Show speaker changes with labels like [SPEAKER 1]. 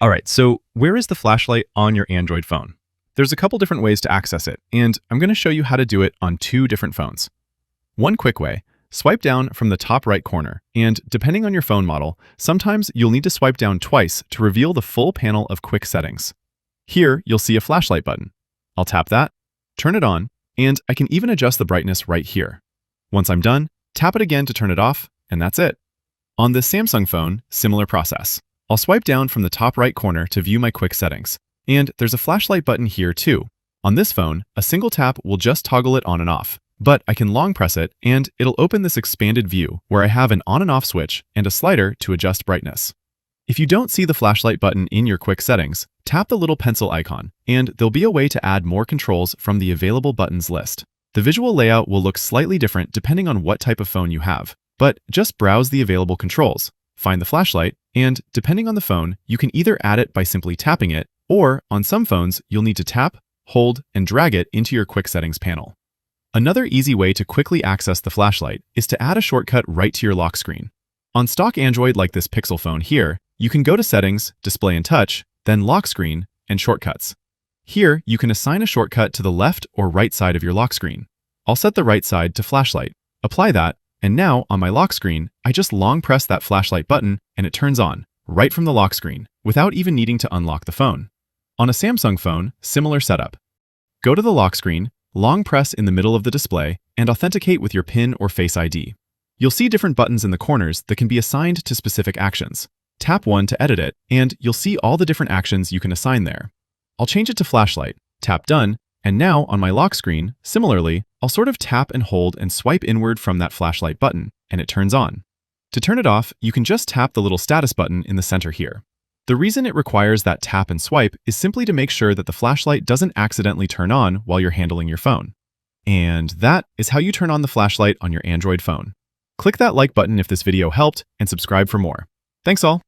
[SPEAKER 1] All right, so where is the flashlight on your Android phone? There's a couple different ways to access it, and I'm going to show you how to do it on two different phones. One quick way, swipe down from the top right corner, and depending on your phone model, sometimes you'll need to swipe down twice to reveal the full panel of quick settings. Here, you'll see a flashlight button. I'll tap that, turn it on, and I can even adjust the brightness right here. Once I'm done, tap it again to turn it off, and that's it. On the Samsung phone, similar process. I'll swipe down from the top right corner to view my quick settings. And there's a flashlight button here too. On this phone, a single tap will just toggle it on and off. But I can long press it and it'll open this expanded view where I have an on and off switch and a slider to adjust brightness. If you don't see the flashlight button in your quick settings, tap the little pencil icon and there'll be a way to add more controls from the available buttons list. The visual layout will look slightly different depending on what type of phone you have, but just browse the available controls, find the flashlight, and depending on the phone, you can either add it by simply tapping it, or on some phones, you'll need to tap, hold, and drag it into your quick settings panel. Another easy way to quickly access the flashlight is to add a shortcut right to your lock screen. On stock Android like this Pixel phone here, you can go to Settings, Display and Touch, then Lock Screen, and Shortcuts. Here, you can assign a shortcut to the left or right side of your lock screen. I'll set the right side to flashlight, apply that, and now on my lock screen, I just long press that flashlight button and it turns on, right from the lock screen, without even needing to unlock the phone. On a Samsung phone, similar setup. Go to the lock screen, long press in the middle of the display, and authenticate with your PIN or Face ID. You'll see different buttons in the corners that can be assigned to specific actions. Tap one to edit it, and you'll see all the different actions you can assign there. I'll change it to flashlight, tap done, and now on my lock screen, similarly, I'll sort of tap and hold and swipe inward from that flashlight button, and it turns on. To turn it off, you can just tap the little status button in the center here. The reason it requires that tap and swipe is simply to make sure that the flashlight doesn't accidentally turn on while you're handling your phone. And that is how you turn on the flashlight on your Android phone. Click that like button if this video helped, and subscribe for more. Thanks all!